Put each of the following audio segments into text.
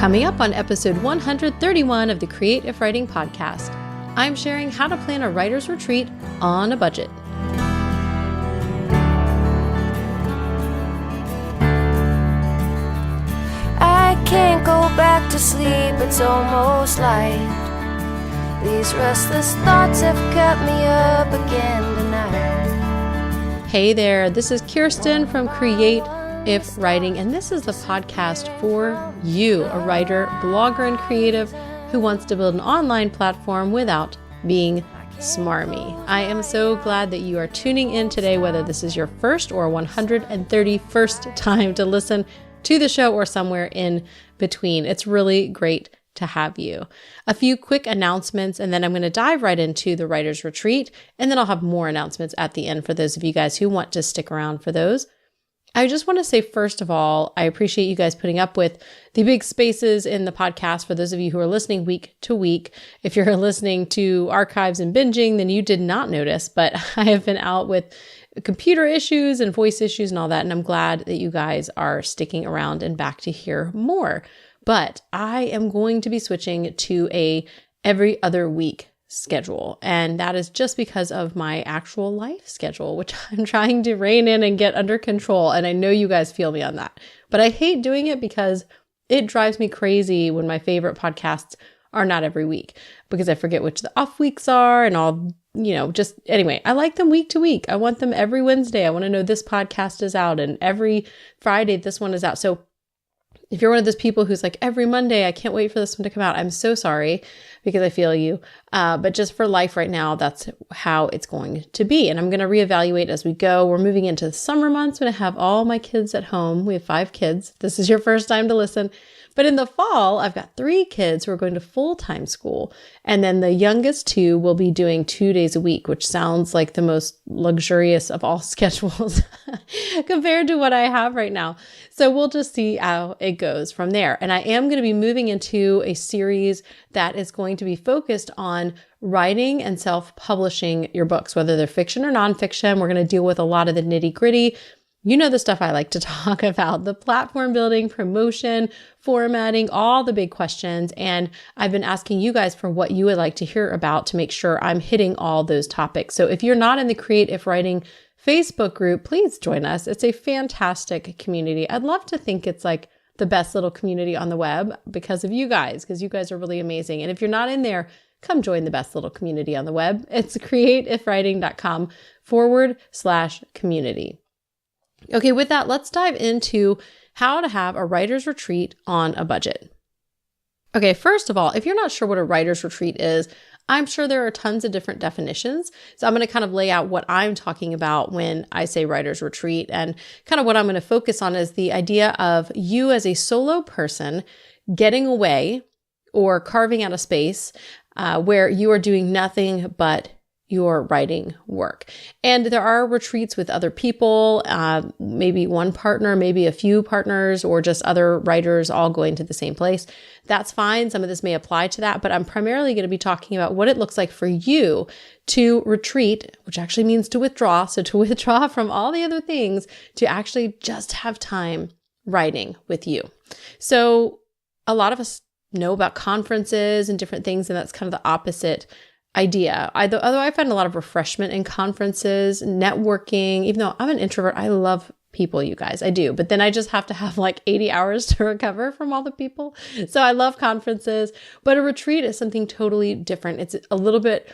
Coming up on episode 131 of the Creative Writing Podcast, I'm sharing how to plan a writer's retreat on a budget. I can't go back to sleep, it's almost light. These restless thoughts have kept me up again tonight. Hey there, this is Kirsten from Creative Writing, and this is the podcast for you, a writer, blogger, and creative who wants to build an online platform without being smarmy. I am so glad that you are tuning in today, whether this is your first or 131st time to listen to the show or somewhere in between. It's really great to have you. A few quick announcements, and then I'm going to dive right into the writer's retreat, and then I'll have more announcements at the end for those of you guys who want to stick around for those. I just want to say, first of all, I appreciate you guys putting up with the big spaces in the podcast for those of you who are listening week to week. If you're listening to archives and binging, then you did not notice, but I have been out with computer issues and voice issues and all that, and I'm glad that you guys are sticking around and back to hear more. But I am going to be switching to a every other week schedule. And that is just because of my actual life schedule, which I'm trying to rein in and get under control. And I know you guys feel me on that, but I hate doing it because it drives me crazy when my favorite podcasts are not every week, because I forget which the off weeks are and all, just anyway, I like them week to week. I want them every Wednesday. I want to know this podcast is out, and every Friday this one is out. So if you're one of those people who's like, every Monday, I can't wait for this one to come out, I'm so sorry, because I feel you. But just for life right now, that's how it's going to be. And I'm going to reevaluate as we go. We're moving into the summer months when I have all my kids at home. We have 5 kids. This is your first time to listen. But in the fall, I've got 3 kids who are going to full-time school. And then the youngest 2 will be doing 2 days a week, which sounds like the most luxurious of all schedules compared to what I have right now. So we'll just see how it goes from there. And I am going to be moving into a series that is going to be focused on writing and self-publishing your books, whether they're fiction or nonfiction. We're going to deal with a lot of the nitty-gritty. You know the stuff I like to talk about, the platform building, promotion, formatting, all the big questions. And I've been asking you guys for what you would like to hear about to make sure I'm hitting all those topics. So if you're not in the Creative Writing Facebook group, please join us. It's a fantastic community. I'd love to think it's like the best little community on the web because of you guys, because you guys are really amazing. And if you're not in there, come join the best little community on the web. It's creativewriting.com/community. Okay, with that, let's dive into how to have a writer's retreat on a budget. Okay, first of all, if you're not sure what a writer's retreat is, I'm sure there are tons of different definitions. So I'm going to kind of lay out what I'm talking about when I say writer's retreat. And kind of what I'm going to focus on is the idea of you as a solo person getting away or carving out a space where you are doing nothing but your writing work. And there are retreats with other people, maybe one partner, maybe a few partners, or just other writers all going to the same place. That's fine. Some of this may apply to that, but I'm primarily going to be talking about what it looks like for you to retreat, which actually means to withdraw. So to withdraw from all the other things to actually just have time writing with you. So a lot of us know about conferences and different things, and that's kind of the opposite idea. Although I find a lot of refreshment in conferences, networking. Even though I'm an introvert, I love people, you guys. I do. But then I just have to have like 80 hours to recover from all the people. So I love conferences, but a retreat is something totally different. It's a little bit,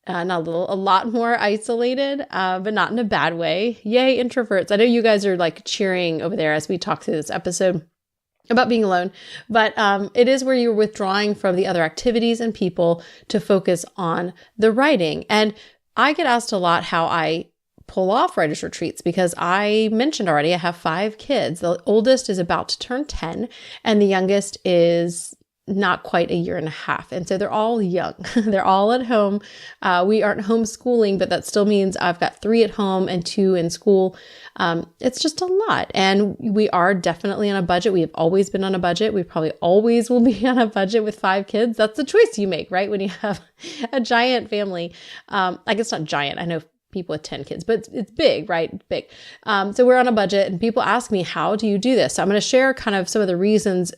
a lot more isolated, but not in a bad way. Yay, introverts. I know you guys are like cheering over there as we talk through this episode about being alone, but it is where you're withdrawing from the other activities and people to focus on the writing. And I get asked a lot how I pull off writer's retreats, because I mentioned already, I have 5 kids. The oldest is about to turn 10, and the youngest is not quite a year and a half. And so they're all young. They're all at home. We aren't homeschooling, but that still means I've got 3 at home and 2 in school. It's just a lot. And we are definitely on a budget. We have always been on a budget. We probably always will be on a budget with 5 kids. That's the choice you make, right? When you have a giant family. I guess not giant. I know people with 10 kids, but it's big, right? Big. So we're on a budget, and people ask me, how do you do this? So I'm going to share kind of some of the reasons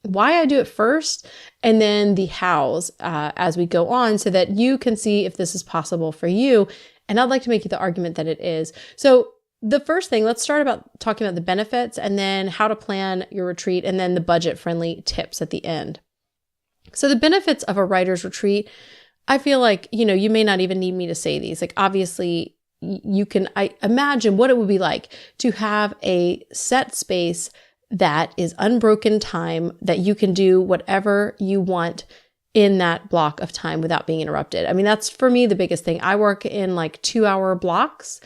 why I do it first and then the hows as we go on so that you can see if this is possible for you. And I'd like to make you the argument that it is. So the first thing, let's start about talking about the benefits and then how to plan your retreat and then the budget-friendly tips at the end. So the benefits of a writer's retreat, I feel like, you may not even need me to say these. Like obviously I imagine what it would be like to have a set space that is unbroken time that you can do whatever you want in that block of time without being interrupted. I mean, that's for me the biggest thing. I work in like 2-hour blocks.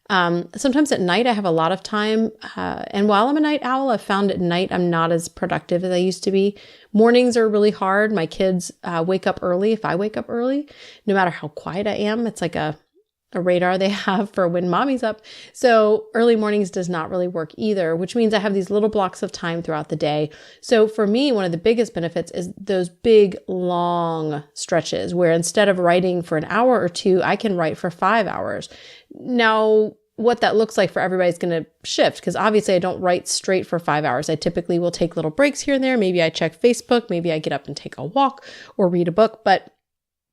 Sometimes at night I have a lot of time. And while I'm a night owl, I've found at night I'm not as productive as I used to be. Mornings are really hard. My kids wake up early. If I wake up early, no matter how quiet I am, it's like a radar they have for when mommy's up. So early mornings does not really work either, which means I have these little blocks of time throughout the day. So for me, one of the biggest benefits is those big, long stretches where instead of writing for an hour or two, I can write for 5 hours. Now, what that looks like for everybody is going to shift because obviously I don't write straight for 5 hours. I typically will take little breaks here and there. Maybe I check Facebook, maybe I get up and take a walk or read a book, but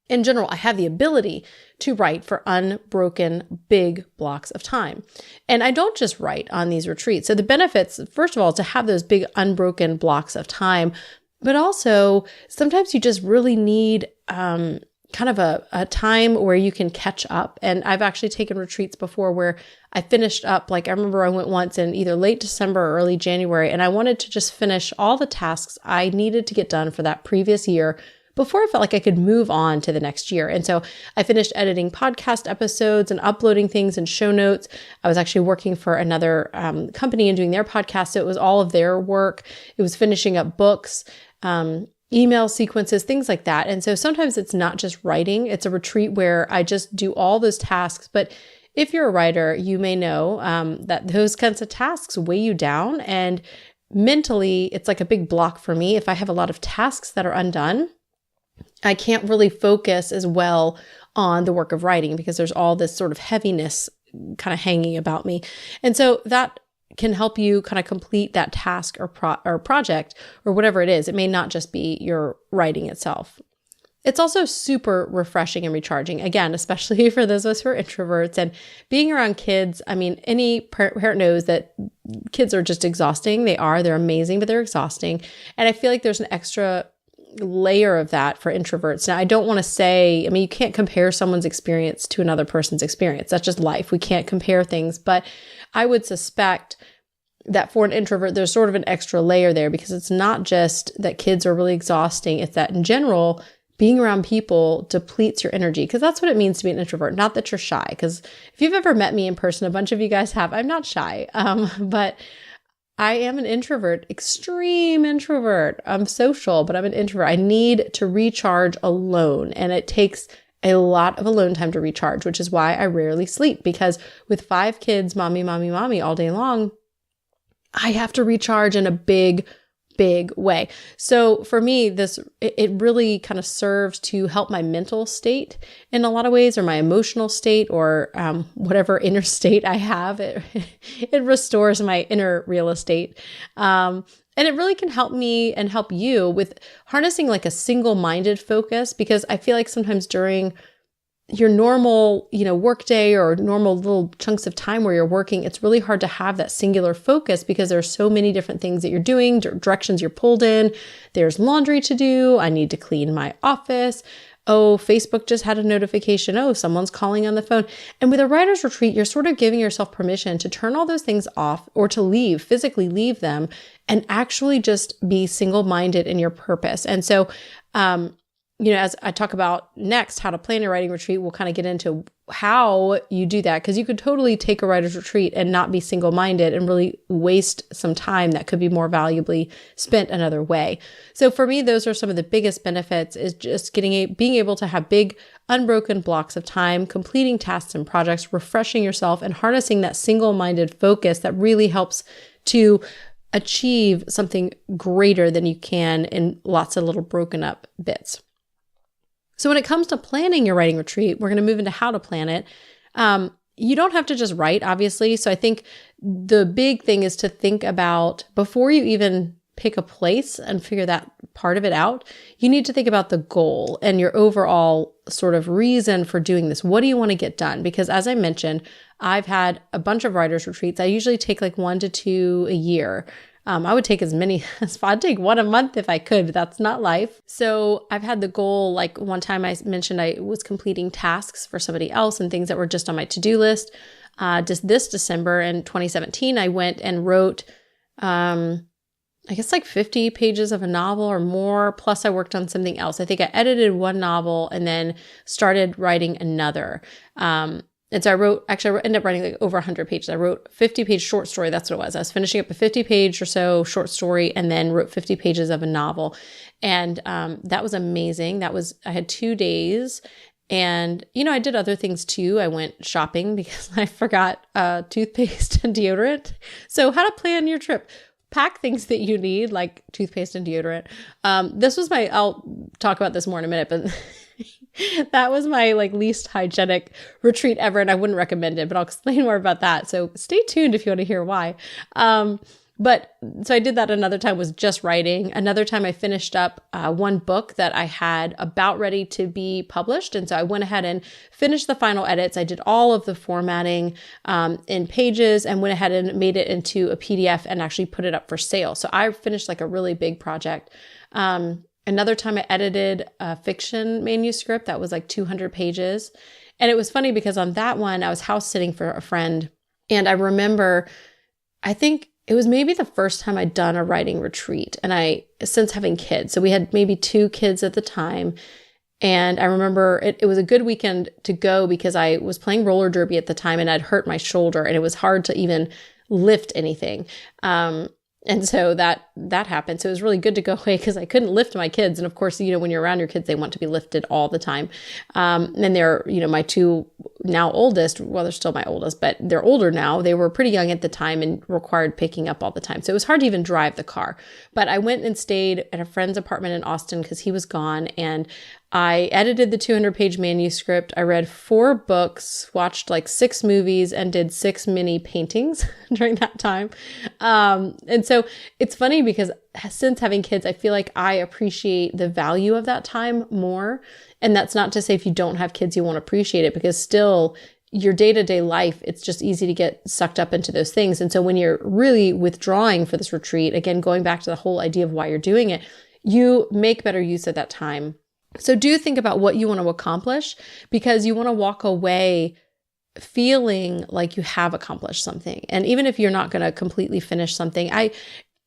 in general, I have the ability to write for unbroken big blocks of time. And I don't just write on these retreats. So the benefits, first of all, is to have those big unbroken blocks of time, but also sometimes you just really need kind of a time where you can catch up. And I've actually taken retreats before where I finished up, like I remember I went once in either late December or early January, and I wanted to just finish all the tasks I needed to get done for that previous year before I felt like I could move on to the next year. And so I finished editing podcast episodes and uploading things and show notes. I was actually working for another company and doing their podcast. So it was all of their work. It was finishing up books, email sequences, things like that. And so sometimes it's not just writing. It's a retreat where I just do all those tasks. But if you're a writer, you may know that those kinds of tasks weigh you down. And mentally, it's like a big block for me. If I have a lot of tasks that are undone, I can't really focus as well on the work of writing because there's all this sort of heaviness kind of hanging about me. And so that can help you kind of complete that task or project or whatever it is. It may not just be your writing itself. It's also super refreshing and recharging, again, especially for those of us who are introverts and being around kids. I mean, any parent knows that kids are just exhausting. They're amazing, but they're exhausting. And I feel like there's an extra layer of that for introverts. Now, I don't want to say, you can't compare someone's experience to another person's experience. That's just life. We can't compare things, but I would suspect that for an introvert, there's sort of an extra layer there because it's not just that kids are really exhausting. It's that in general, being around people depletes your energy because that's what it means to be an introvert. Not that you're shy, because if you've ever met me in person, a bunch of you guys have, I'm not shy, but I am an introvert, extreme introvert. I'm social, but I'm an introvert. I need to recharge alone. And it takes a lot of alone time to recharge, which is why I rarely sleep because with 5 kids, mommy, mommy, mommy all day long, I have to recharge in a big way. So for me, it really kind of serves to help my mental state in a lot of ways, or my emotional state, or whatever inner state I have. It restores my inner real estate. And it really can help me and help you with harnessing like a single-minded focus, because I feel like sometimes during your normal, work day or normal little chunks of time where you're working, it's really hard to have that singular focus because there's so many different things that you're doing, directions you're pulled in. There's laundry to do. I need to clean my office. Oh, Facebook just had a notification. Oh, someone's calling on the phone. And with a writer's retreat, you're sort of giving yourself permission to turn all those things off or to physically leave them and actually just be single-minded in your purpose. And so, as I talk about next, how to plan a writing retreat, we'll kind of get into how you do that, because you could totally take a writer's retreat and not be single-minded and really waste some time that could be more valuably spent another way. So for me, those are some of the biggest benefits, is just being able to have big, unbroken blocks of time, completing tasks and projects, refreshing yourself, and harnessing that single-minded focus that really helps to achieve something greater than you can in lots of little broken up bits. So when it comes to planning your writing retreat, we're going to move into how to plan it. You don't have to just write, obviously. So I think the big thing is to think about, before you even pick a place and figure that part of it out, you need to think about the goal and your overall sort of reason for doing this. What do you want to get done? Because as I mentioned, I've had a bunch of writers retreats. I usually take like 1 to 2 a year. I would take as many as I'd take one a month if I could, but that's not life. So I've had the goal, like one time I mentioned I was completing tasks for somebody else and things that were just on my to-do list. Just this December in 2017, I went and wrote, I guess like 50 pages of a novel or more. Plus I worked on something else. I think I edited one novel and then started writing another. And so I ended up writing like over 100 pages. I wrote 50-page short story. That's what it was. I was finishing up a 50-page or so short story and then wrote 50 pages of a novel. And that was amazing. I had 2 days. And, I did other things too. I went shopping because I forgot toothpaste and deodorant. So how to plan your trip. Pack things that you need, like toothpaste and deodorant. I'll talk about this more in a minute, but that was my like least hygienic retreat ever. And I wouldn't recommend it, but I'll explain more about that. So stay tuned if you want to hear why. So I did that. Another time was just writing. Another time I finished up one book that I had about ready to be published. And so I went ahead and finished the final edits. I did all of the formatting in Pages and went ahead and made it into a PDF and actually put it up for sale. So I finished like a really big project. Another time I edited a fiction manuscript that was like 200 pages. And it was funny because on that one, I was house sitting for a friend. And I remember, I think it was maybe the first time I'd done a writing retreat, and since having kids. So we had maybe 2 kids at the time. And I remember it was a good weekend to go because I was playing roller derby at the time and I'd hurt my shoulder and it was hard to even lift anything. And so that happened. So it was really good to go away because I couldn't lift my kids. And of course, when you're around your kids, they want to be lifted all the time. And they're, my 2 now oldest, well, they're still my oldest, but they're older now. They were pretty young at the time and required picking up all the time. So it was hard to even drive the car. But I went and stayed at a friend's apartment in Austin because he was gone. And I edited the 200-page manuscript. I read 4 books, watched like 6 movies, and did 6 mini paintings during that time. And so it's funny because since having kids, I feel like I appreciate the value of that time more. And that's not to say if you don't have kids, you won't appreciate it, because still your day-to-day life, it's just easy to get sucked up into those things. And so when you're really withdrawing for this retreat, again, going back to the whole idea of why you're doing it, you make better use of that time. So do think about what you want to accomplish, because you want to walk away feeling like you have accomplished something. And even if you're not going to completely finish something,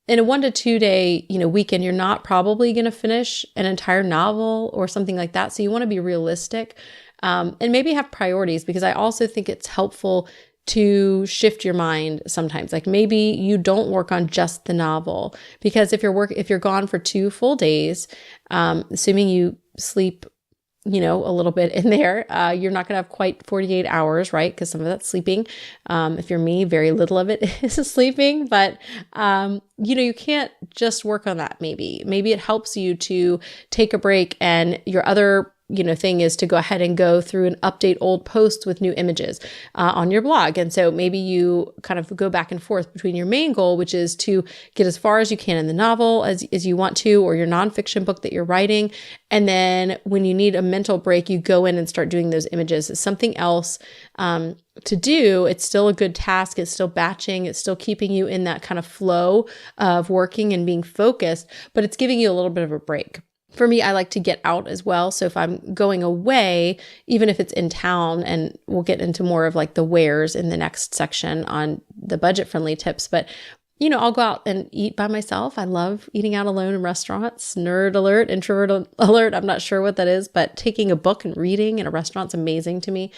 in a 1 to 2 day, weekend, you're not probably going to finish an entire novel or something like that. So you want to be realistic, and maybe have priorities, because I also think it's helpful to shift your mind sometimes. Like maybe you don't work on just the novel, because if you're gone for 2 full days, assuming you sleep, a little bit in there, you're not going to have quite 48 hours, right? Because some of that's sleeping. If you're me, very little of it is sleeping, but, you can't just work on that. Maybe it helps you to take a break, and your other thing is to go ahead and go through and update old posts with new images on your blog. And so maybe you kind of go back and forth between your main goal, which is to get as far as you can in the novel as you want to, or your nonfiction book that you're writing. And then when you need a mental break, you go in and start doing those images. It's something else to do. It's still a good task. It's still batching. It's still keeping you in that kind of flow of working and being focused, but it's giving you a little bit of a break. For me, I like to get out as well. So if I'm going away, even if it's in town, and we'll get into more of like the wheres in the next section on the budget-friendly tips, but I'll go out and eat by myself. I love eating out alone in restaurants. Nerd alert, introvert alert. I'm not sure what that is, but taking a book and reading in a restaurant's amazing to me.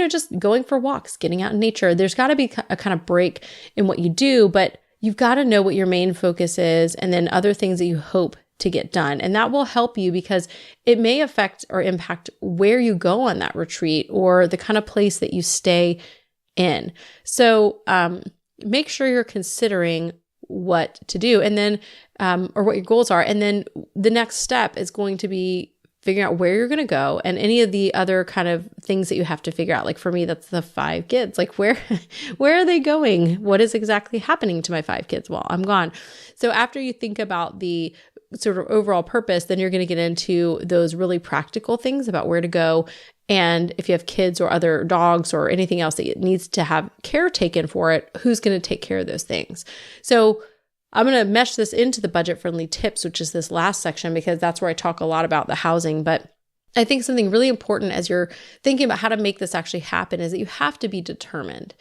Just going for walks, getting out in nature. There's got to be a kind of break in what you do, but you've got to know what your main focus is, and then other things that you hope to get done. And that will help you, because it may affect or impact where you go on that retreat or the kind of place that you stay in. So make sure you're considering what to do, and then or what your goals are. And then the next step is going to be figuring out where you're going to go and any of the other kind of things that you have to figure out. Like for me, that's the 5 kids. Like where are they going? What is exactly happening to my 5 kids while I'm gone? So after you think about the sort of overall purpose, then you're going to get into those really practical things about where to go. And if you have kids or other dogs or anything else that needs to have care taken for it, who's going to take care of those things? So I'm going to mesh this into the budget-friendly tips, which is this last section, because that's where I talk a lot about the housing. But I think something really important as you're thinking about how to make this actually happen is that you have to be determined.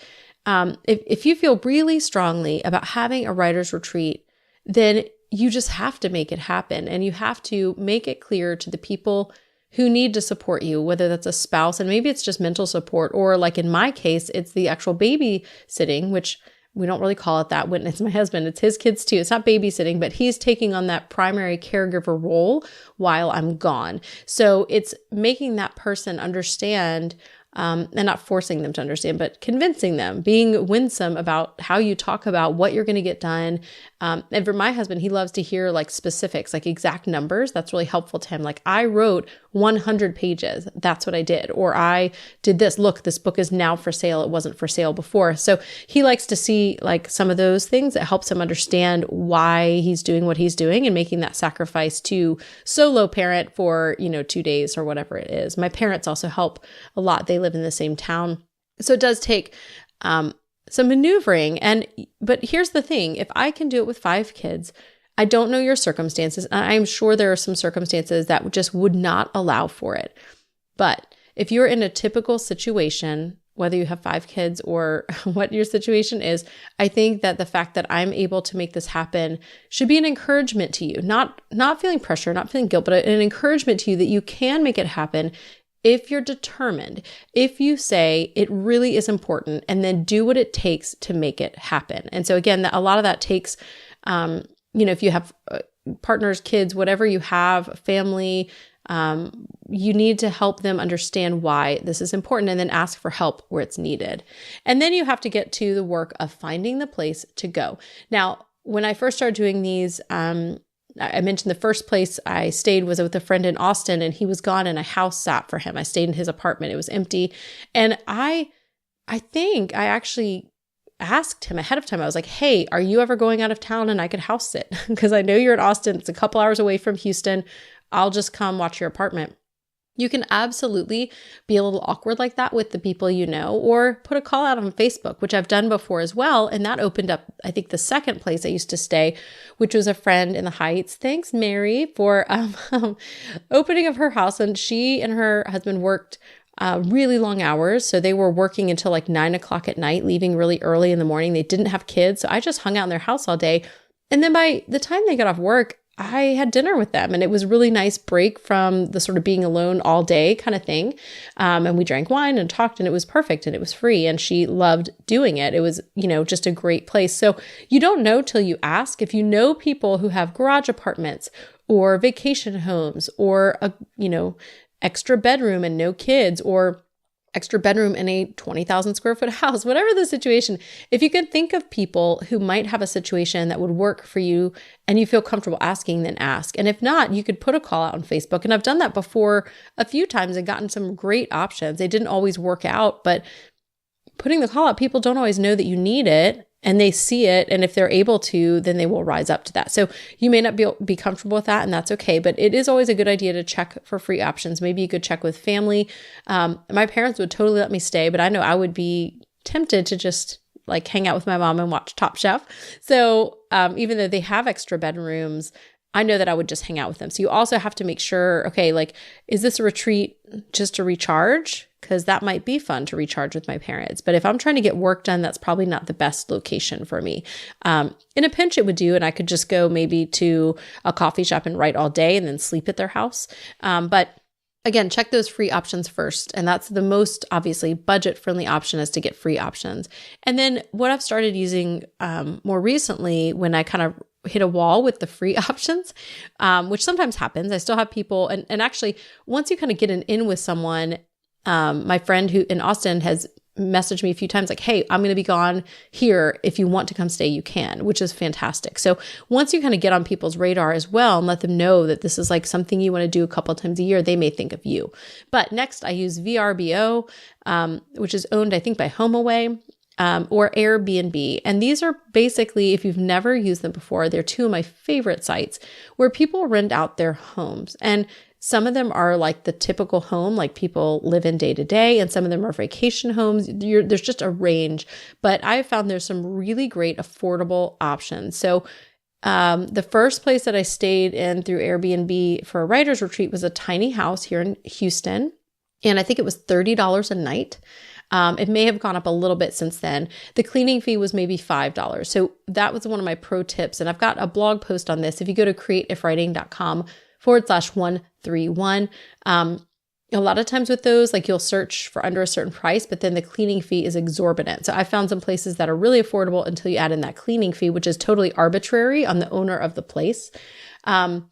If you feel really strongly about having a writer's retreat, then you just have to make it happen. And you have to make it clear to the people who need to support you, whether that's a spouse, and maybe it's just mental support, or like in my case, it's the actual babysitting, which we don't really call it that when it's my husband, it's his kids too. It's not babysitting, but he's taking on that primary caregiver role while I'm gone. So it's making that person understand, and not forcing them to understand, but convincing them, being winsome about how you talk about what you're going to get done. And for my husband, he loves to hear like specifics, like exact numbers. That's really helpful to him. Like I wrote 100 pages. That's what I did. Or I did this. Look, this book is now for sale. It wasn't for sale before. So he likes to see like some of those things. It helps him understand why he's doing what he's doing and making that sacrifice to solo parent for, 2 days or whatever it is. My parents also help a lot. They live in the same town. So it does take some maneuvering. But here's the thing. If I can do it with 5 kids, I don't know your circumstances. And I'm sure there are some circumstances that just would not allow for it. But if you're in a typical situation, whether you have 5 kids or what your situation is, I think that the fact that I'm able to make this happen should be an encouragement to you, not feeling pressure, not feeling guilt, but an encouragement to you that you can make it happen if you're determined, if you say it really is important, and then do what it takes to make it happen. And so again, a lot of that takes, if you have partners, kids, whatever you have, family, you need to help them understand why this is important and then ask for help where it's needed. And then you have to get to the work of finding the place to go. Now, when I first started doing these, I mentioned the first place I stayed was with a friend in Austin, and he was gone and a house sat for him. I stayed in his apartment. It was empty. And I think I actually asked him ahead of time. I was like, hey, are you ever going out of town and I could house sit? Because I know you're in Austin. It's a couple hours away from Houston. I'll just come watch your apartment. You can absolutely be a little awkward like that with the people you know, or put a call out on Facebook, which I've done before as well. And that opened up, I think, the second place I used to stay, which was a friend in the Heights. Thanks, Mary, for opening of her house. And she and her husband worked really long hours. So they were working until like 9 o'clock at night, leaving really early in the morning. They didn't have kids. So I just hung out in their house all day. And then by the time they got off work, I had dinner with them, and it was a really nice break from the sort of being alone all day kind of thing. And we drank wine and talked, and it was perfect, and it was free, and she loved doing it. It was, just a great place. So you don't know till you ask. If you know people who have garage apartments or vacation homes or a, extra bedroom and no kids, or extra bedroom in a 20,000 square foot house, whatever the situation, if you can think of people who might have a situation that would work for you and you feel comfortable asking, then ask. And if not, you could put a call out on Facebook. And I've done that before a few times and gotten some great options. They didn't always work out, but putting the call out, people don't always know that you need it, and they see it. And if they're able to, then they will rise up to that. So you may not be comfortable with that, and that's okay. But it is always a good idea to check for free options. Maybe you could check with family. My parents would totally let me stay, but I know I would be tempted to just like hang out with my mom and watch Top Chef. So even though they have extra bedrooms, I know that I would just hang out with them. So you also have to make sure, okay, like, is this a retreat just to recharge? Because that might be fun to recharge with my parents. But if I'm trying to get work done, that's probably not the best location for me. In a pinch, it would do, and I could just go maybe to a coffee shop and write all day and then sleep at their house. But again, check those free options first. And that's the most obviously budget-friendly option, is to get free options. And then what I've started using more recently, when I kind of hit a wall with the free options, which sometimes happens. I still have people, and actually, once you kind of get an in with someone, my friend who in Austin has messaged me a few times like, hey, I'm going to be gone here. If you want to come stay, you can, which is fantastic. So once you kind of get on people's radar as well and let them know that this is like something you want to do a couple of times a year, they may think of you. But next I use VRBO, which is owned, I think, by HomeAway. Or Airbnb. And these are basically, if you've never used them before, they're two of my favorite sites where people rent out their homes. And some of them are like the typical home, like people live in day to day, and some of them are vacation homes. There's just a range, but I found there's some really great affordable options. So the first place that I stayed in through Airbnb for a writer's retreat was a tiny house here in Houston. And I think it was $30 a night. It may have gone up a little bit since then. The cleaning fee was maybe $5. So that was one of my pro tips. And I've got a blog post on this. If you go to createifwriting.com/131, a lot of times with those, like you'll search for under a certain price, but then the cleaning fee is exorbitant. So I found some places that are really affordable until you add in that cleaning fee, which is totally arbitrary on the owner of the place. And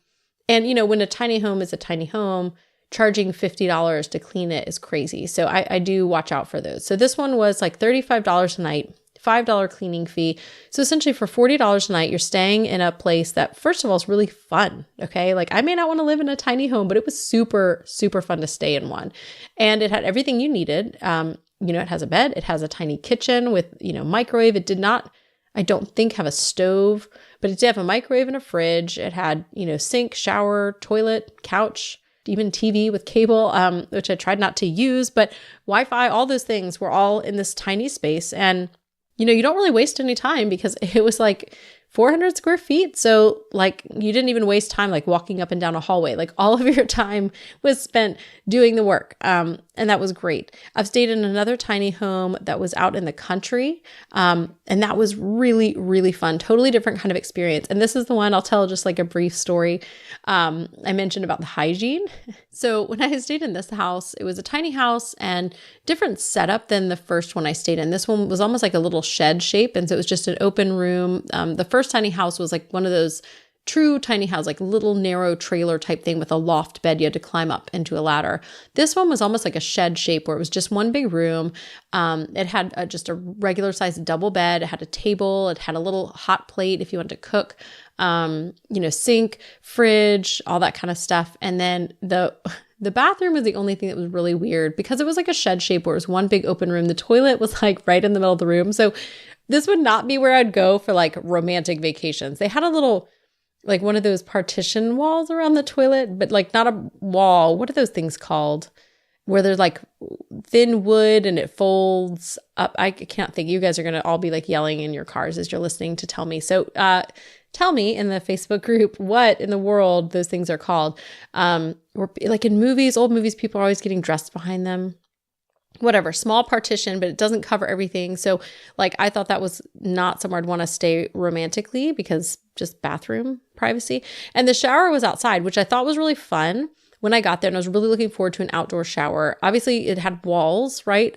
when a tiny home is a tiny home, charging $50 to clean it is crazy. So I do watch out for those. So this one was like $35 a night, $5 cleaning fee. So essentially for $40 a night, you're staying in a place that, first of all, is really fun. Okay. Like I may not want to live in a tiny home, but it was super, super fun to stay in one. And it had everything you needed. It has a bed, it has a tiny kitchen with, microwave. It did not, I don't think, have a stove, but it did have a microwave and a fridge. It had, sink, shower, toilet, couch, even TV with cable, which I tried not to use, but Wi-Fi, all those things were all in this tiny space. And, you don't really waste any time because it was like 400 square feet. So like you didn't even waste time like walking up and down a hallway. Like all of your time was spent doing the work. And that was great. I've stayed in another tiny home that was out in the country. And that was really, really fun. Totally different kind of experience. And this is the one I'll tell just like a brief story. I mentioned about the hygiene. So when I stayed in this house, it was a tiny house and different setup than the first one I stayed in. This one was almost like a little shed shape. And so it was just an open room. The first tiny house was like one of those true tiny house, like little narrow trailer type thing with a loft bed. You had to climb up into a ladder. This one was almost like a shed shape where it was just one big room. It had just a regular sized double bed. It had a table. It had a little hot plate if you wanted to cook, sink, fridge, all that kind of stuff. And then the bathroom was the only thing that was really weird because it was like a shed shape where it was one big open room. The toilet was like right in the middle of the room. So this would not be where I'd go for like romantic vacations. They had a little, like one of those partition walls around the toilet, but like not a wall. What are those things called? Where there's like thin wood and it folds up. I can't think. You guys are going to all be like yelling in your cars as you're listening to tell me. So tell me in the Facebook group what in the world those things are called. Like in movies, old movies, people are always getting dressed behind them. Whatever, small partition, but it doesn't cover everything. So like, I thought that was not somewhere I'd want to stay romantically because just bathroom privacy. And the shower was outside, which I thought was really fun when I got there. And I was really looking forward to an outdoor shower. Obviously it had walls, right?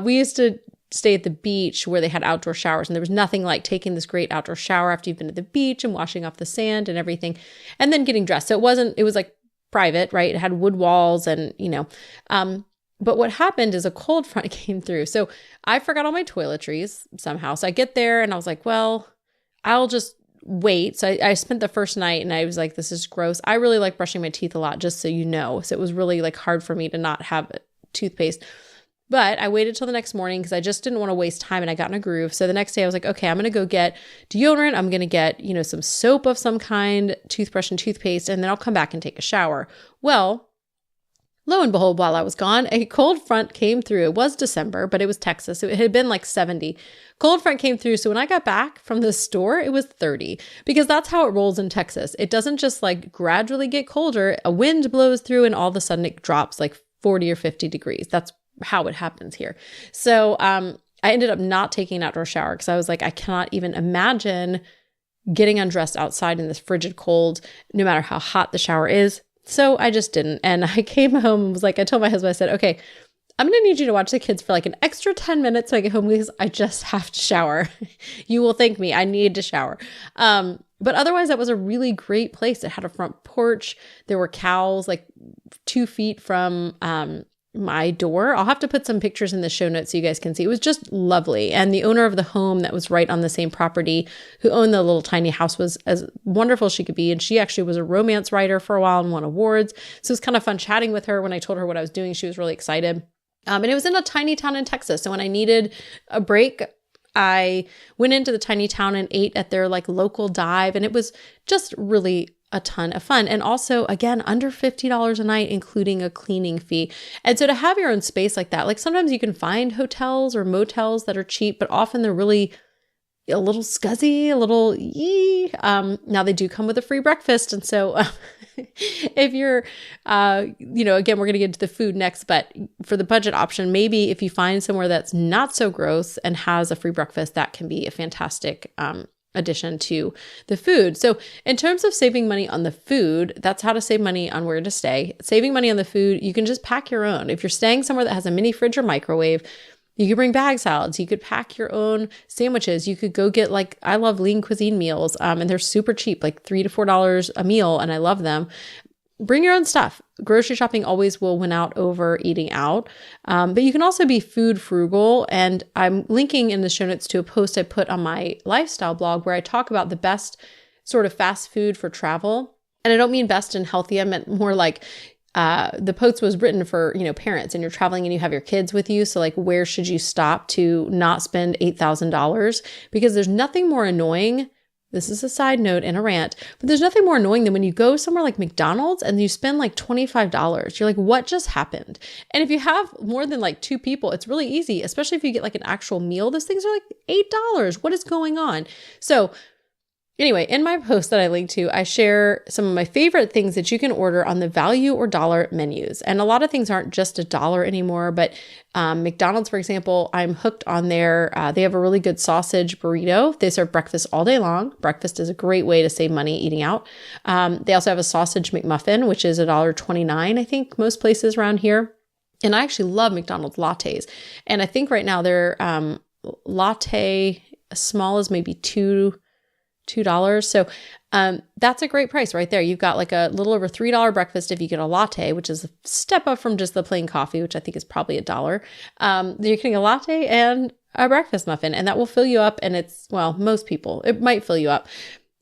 We used to stay at the beach where they had outdoor showers, and there was nothing like taking this great outdoor shower after you've been at the beach and washing off the sand and everything, and then getting dressed. So it was like private, right? It had wood walls and, but what happened is a cold front came through. So I forgot all my toiletries somehow. So I get there and I was like, well, I'll just wait. So I spent the first night and I was like, this is gross. I really like brushing my teeth a lot, just so you know. So it was really like hard for me to not have toothpaste. But I waited till the next morning because I just didn't want to waste time and I got in a groove. So the next day I was like, okay, I'm going to go get deodorant. I'm going to get, some soap of some kind, toothbrush and toothpaste, and then I'll come back and take a shower. Well, lo and behold, while I was gone, a cold front came through. It was December, but it was Texas. So it had been like 70. Cold front came through. So when I got back from the store, it was 30 because that's how it rolls in Texas. It doesn't just like gradually get colder. A wind blows through and all of a sudden it drops like 40 or 50 degrees. That's how it happens here. So I ended up not taking an outdoor shower because I was like, I cannot even imagine getting undressed outside in this frigid cold, no matter how hot the shower is. So I just didn't. And I came home and was like, I told my husband, I said, okay, I'm going to need you to watch the kids for like an extra 10 minutes when I get home because I just have to shower. You will thank me. I need to shower. But otherwise, that was a really great place. It had a front porch. There were cows like 2 feet from my door. I'll have to put some pictures in the show notes so you guys can see. It was just lovely. And the owner of the home that was right on the same property, who owned the little tiny house, was as wonderful as she could be. And she actually was a romance writer for a while and won awards. So it was kind of fun chatting with her. When I told her what I was doing, she was really excited. And it was in a tiny town in Texas. So when I needed a break, I went into the tiny town and ate at their like local dive. And it was just really a ton of fun. And also, again, under $50 a night, including a cleaning fee. And so to have your own space like that, like sometimes you can find hotels or motels that are cheap, but often they're really a little scuzzy, a little yee. Now they do come with a free breakfast. And so if you're, again, we're going to get to the food next, but for the budget option, maybe if you find somewhere that's not so gross and has a free breakfast, that can be a fantastic, addition to the food. So in terms of saving money on the food, that's how to save money on where to stay. Saving money on the food, you can just pack your own. If you're staying somewhere that has a mini fridge or microwave, you could bring bag salads. You could pack your own sandwiches. You could go get I love lean cuisine meals, and they're super cheap, like $3 to $4 a meal, and I love them. Bring your own stuff. Grocery shopping always will win out over eating out. But you can also be food frugal. And I'm linking in the show notes to a post I put on my lifestyle blog where I talk about the best sort of fast food for travel. And I don't mean best and healthy. I meant more like the post was written for, parents, and you're traveling and you have your kids with you. So like, where should you stop to not spend $8,000? Because there's nothing more annoying. This is a side note and a rant, but there's nothing more annoying than when you go somewhere like McDonald's and you spend like $25. You're like, what just happened? And if you have more than like two people, it's really easy, especially if you get like an actual meal. Those things are like $8. What is going on? So anyway, in my post that I linked to, I share some of my favorite things that you can order on the value or dollar menus. And a lot of things aren't just $1 anymore, but McDonald's, for example, I'm hooked on their, they have a really good sausage burrito. They serve breakfast all day long. Breakfast is a great way to save money eating out. They also have a sausage McMuffin, which is $1.29, I think, most places around here. And I actually love McDonald's lattes. And I think right now their latte, as small as maybe $2. So that's a great price right there. You've got like a little over $3 breakfast if you get a latte, which is a step up from just the plain coffee, which I think is probably $1. You're getting a latte and a breakfast muffin, and that will fill you up. And most people, it might fill you up.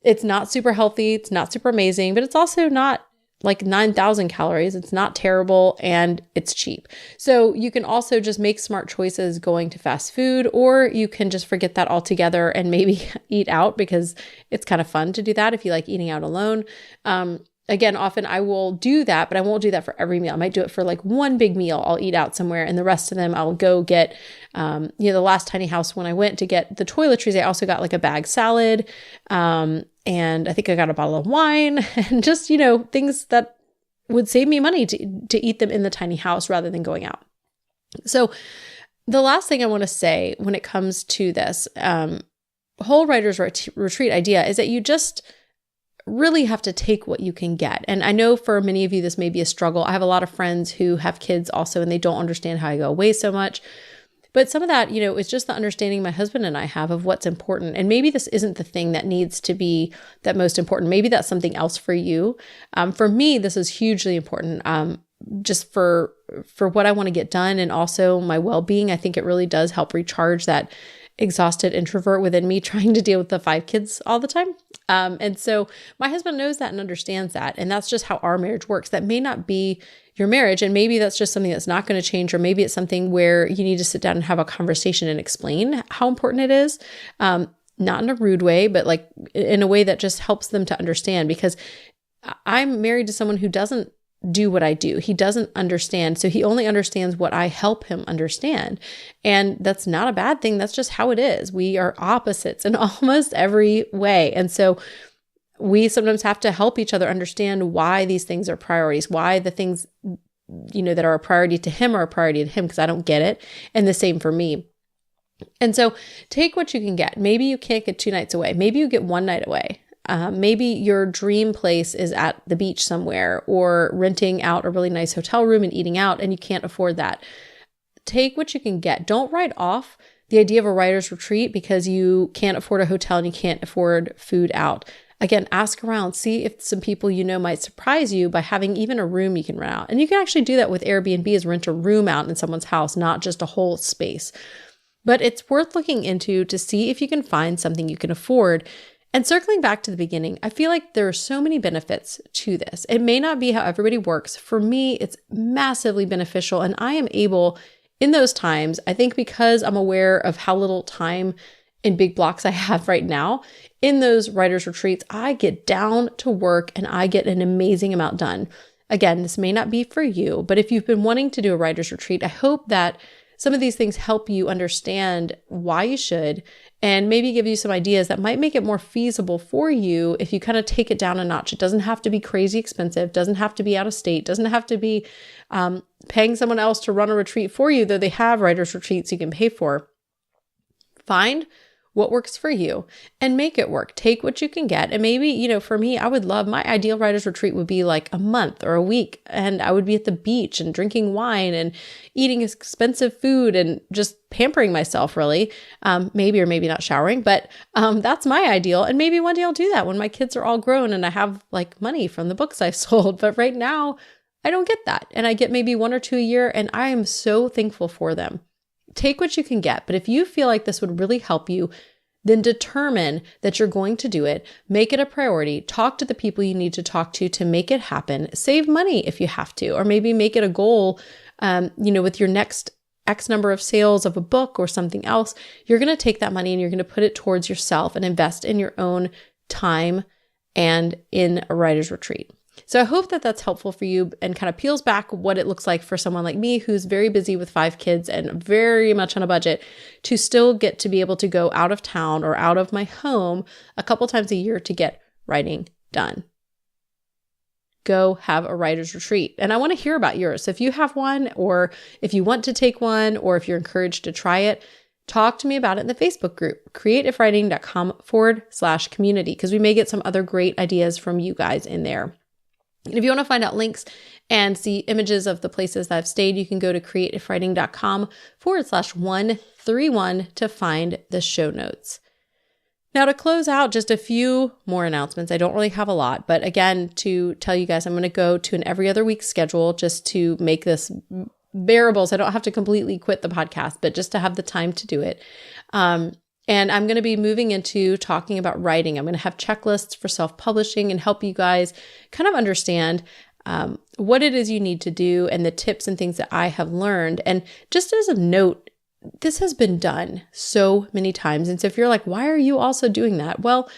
It's not super healthy. It's not super amazing, but it's also not like 9,000 calories. It's not terrible, and it's cheap. So you can also just make smart choices going to fast food, or you can just forget that altogether and maybe eat out, because it's kind of fun to do that if you like eating out alone. Again, often I will do that, but I won't do that for every meal. I might do it for like one big meal. I'll eat out somewhere, and the rest of them I'll go get, the last tiny house when I went to get the toiletries, I also got like a bag salad. And I think I got a bottle of wine and just, things that would save me money to eat them in the tiny house rather than going out. So the last thing I want to say when it comes to this whole writer's retreat idea is that you just really have to take what you can get. And I know for many of you, this may be a struggle. I have a lot of friends who have kids also, and they don't understand how I go away so much. But some of that, is just the understanding my husband and I have of what's important. And maybe this isn't the thing that needs to be that most important. Maybe that's something else for you. For me, this is hugely important. Just for what I want to get done, and also my well-being. I think it really does help recharge that exhausted introvert within me trying to deal with the 5 kids all the time. And so my husband knows that and understands that. And that's just how our marriage works. That may not be your marriage. And maybe that's just something that's not going to change, or maybe it's something where you need to sit down and have a conversation and explain how important it is. Not in a rude way, but like in a way that just helps them to understand, because I'm married to someone who doesn't do what I do. He doesn't understand. So he only understands what I help him understand. And that's not a bad thing. That's just how it is. We are opposites in almost every way. And so we sometimes have to help each other understand why these things are priorities, why the things, that are a priority to him are a priority to him, because I don't get it. And the same for me. And so take what you can get. Maybe you can't get 2 nights away. Maybe you get 1 night away. Maybe your dream place is at the beach somewhere, or renting out a really nice hotel room and eating out, and you can't afford that. Take what you can get. Don't write off the idea of a writer's retreat because you can't afford a hotel and you can't afford food out. Again, ask around, see if some people you know might surprise you by having even a room you can rent out. And you can actually do that with Airbnb, is rent a room out in someone's house, not just a whole space. But it's worth looking into to see if you can find something you can afford. And circling back to the beginning, I feel like there are so many benefits to this. It may not be how everybody works. For me, it's massively beneficial. And I am able, in those times, I think because I'm aware of how little time in big blocks I have right now, in those writers' retreats, I get down to work and I get an amazing amount done. Again, this may not be for you, but if you've been wanting to do a writer's retreat, I hope that some of these things help you understand why you should, and maybe give you some ideas that might make it more feasible for you if you kind of take it down a notch. It doesn't have to be crazy expensive, doesn't have to be out of state, doesn't have to be paying someone else to run a retreat for you, though they have writer's retreats you can pay for. Find what works for you and make it work. Take what you can get. And maybe, for me, I would love, my ideal writer's retreat would be like a month or a week. And I would be at the beach and drinking wine and eating expensive food and just pampering myself, really. Maybe or maybe not showering, but that's my ideal. And maybe one day I'll do that when my kids are all grown and I have like money from the books I've sold. But right now, I don't get that. And I get maybe 1 or 2 a year, and I am so thankful for them. Take what you can get. But if you feel like this would really help you, then determine that you're going to do it. Make it a priority. Talk to the people you need to talk to make it happen. Save money if you have to, or maybe make it a goal, with your next X number of sales of a book or something else. You're going to take that money and you're going to put it towards yourself and invest in your own time and in a writer's retreat. So I hope that that's helpful for you and kind of peels back what it looks like for someone like me who's very busy with 5 kids and very much on a budget to still get to be able to go out of town or out of my home a couple times a year to get writing done. Go have a writer's retreat. And I want to hear about yours. So if you have one, or if you want to take one, or if you're encouraged to try it, talk to me about it in the Facebook group, createifwriting.com/community, because we may get some other great ideas from you guys in there. And if you want to find out links and see images of the places that I've stayed, you can go to createifwriting.com/131 to find the show notes. Now, to close out, just a few more announcements. I don't really have a lot, but again, to tell you guys, I'm going to go to an every other week schedule just to make this bearable so I don't have to completely quit the podcast, but just to have the time to do it. And I'm going to be moving into talking about writing. I'm going to have checklists for self-publishing and help you guys kind of understand what it is you need to do and the tips and things that I have learned. And just as a note, this has been done so many times. And so if you're like, why are you also doing that? Well,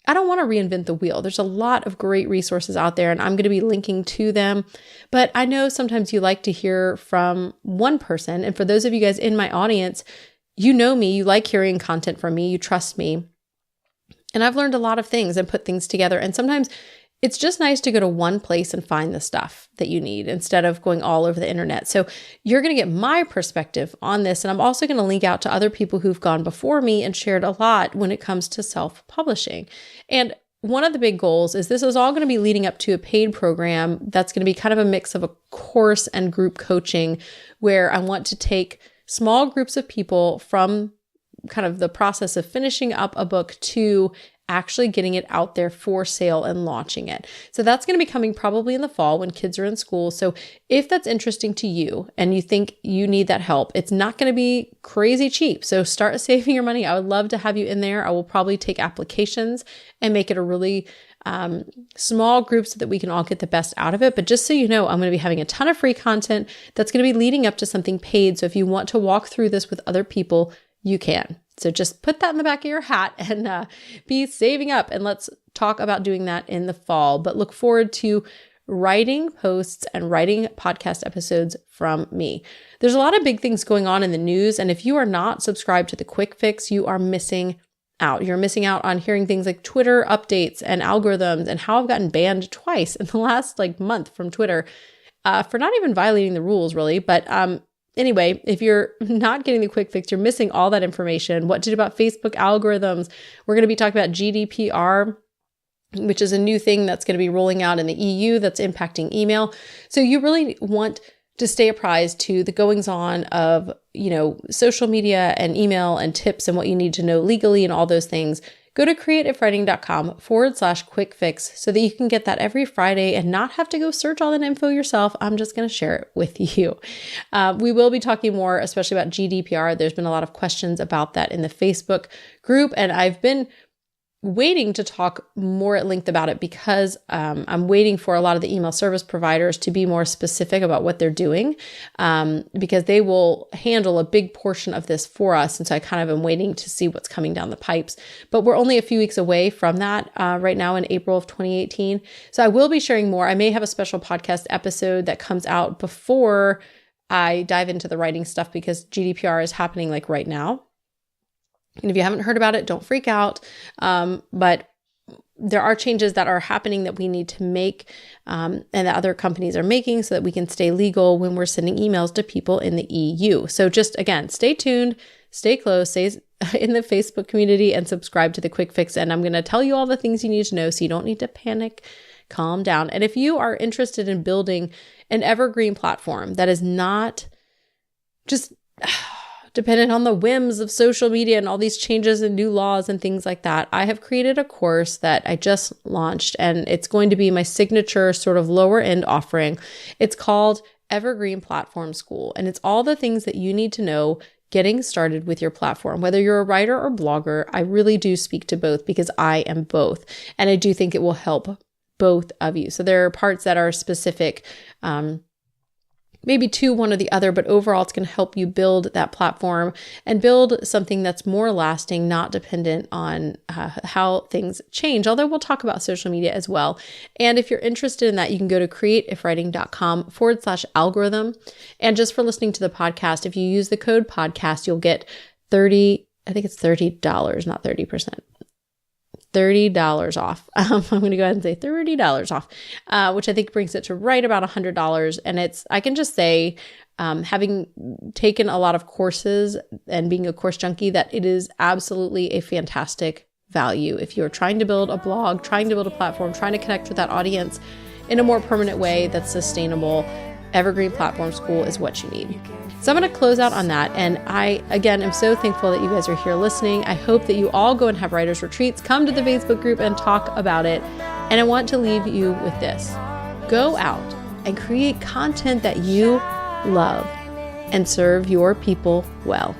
I don't want to reinvent the wheel. There's a lot of great resources out there, and I'm going to be linking to them. But I know sometimes you like to hear from one person. And for those of you guys in my audience, you know me, you like hearing content from me, you trust me. And I've learned a lot of things and put things together. And sometimes it's just nice to go to one place and find the stuff that you need instead of going all over the internet. So you're going to get my perspective on this. And I'm also going to link out to other people who've gone before me and shared a lot when it comes to self-publishing. And one of the big goals is this is all going to be leading up to a paid program that's going to be kind of a mix of a course and group coaching, where I want to take small groups of people from kind of the process of finishing up a book to actually getting it out there for sale and launching it. So that's going to be coming probably in the fall when kids are in school. So if that's interesting to you and you think you need that help, it's not going to be crazy cheap. So start saving your money. I would love to have you in there. I will probably take applications and make it a really small group so that we can all get the best out of it. But just so you know, I'm going to be having a ton of free content that's going to be leading up to something paid. So if you want to walk through this with other people, you can. So just put that in the back of your hat and be saving up. And let's talk about doing that in the fall. But look forward to writing posts and writing podcast episodes from me. There's a lot of big things going on in the news. And if you are not subscribed to the Quick Fix, you are missing out. You're missing out on hearing things like Twitter updates and algorithms and how I've gotten banned twice in the last month from Twitter for not even violating the rules, really. But anyway, if you're not getting the Quick Fix, you're missing all that information. What to do about Facebook algorithms. We're going to be talking about GDPR, which is a new thing that's going to be rolling out in the EU that's impacting email. So you really want to stay apprised to the goings on of, social media and email and tips and what you need to know legally and all those things. go to creativewriting.com/quick fix so that you can get that every Friday and not have to go search all that info yourself. I'm just going to share it with you. We will be talking more, especially about GDPR. There's been a lot of questions about that in the Facebook group, and I've been waiting to talk more at length about it because I'm waiting for a lot of the email service providers to be more specific about what they're doing, because they will handle a big portion of this for us. And so I kind of am waiting to see what's coming down the pipes. But we're only a few weeks away from that right now in April of 2018. So I will be sharing more. I may have a special podcast episode that comes out before I dive into the writing stuff because GDPR is happening like right now. And if you haven't heard about it, don't freak out. But there are changes that are happening that we need to make and that other companies are making so that we can stay legal when we're sending emails to people in the EU. So just, again, stay tuned, stay close, stay in the Facebook community and subscribe to the Quick Fix. And I'm going to tell you all the things you need to know so you don't need to panic. Calm down. And if you are interested in building an evergreen platform that is not just dependent on the whims of social media and all these changes and new laws and things like that, I have created a course that I just launched, and it's going to be my signature sort of lower end offering. It's called Evergreen Platform School, and it's all the things that you need to know getting started with your platform. Whether you're a writer or blogger, I really do speak to both because I am both, and I do think it will help both of you. So there are parts that are specific, maybe to one or the other, but overall it's going to help you build that platform and build something that's more lasting, not dependent on how things change, although we'll talk about social media as well. And if you're interested in that, you can go to creativewriting.com/algorithm. And just for listening to the podcast, if you use the code podcast, you'll get $30, not 30%. $30 off. I'm going to go ahead and say $30 off, which I think brings it to right about $100. And I can just say, having taken a lot of courses and being a course junkie, that it is absolutely a fantastic value. If you're trying to build a blog, trying to build a platform, trying to connect with that audience in a more permanent way that's sustainable, Evergreen Platform School is what you need. So I'm going to close out on that. And I, again, am so thankful that you guys are here listening. I hope that you all go and have writers retreats, come to the Facebook group and talk about it. And I want to leave you with this. Go out and create content that you love and serve your people well.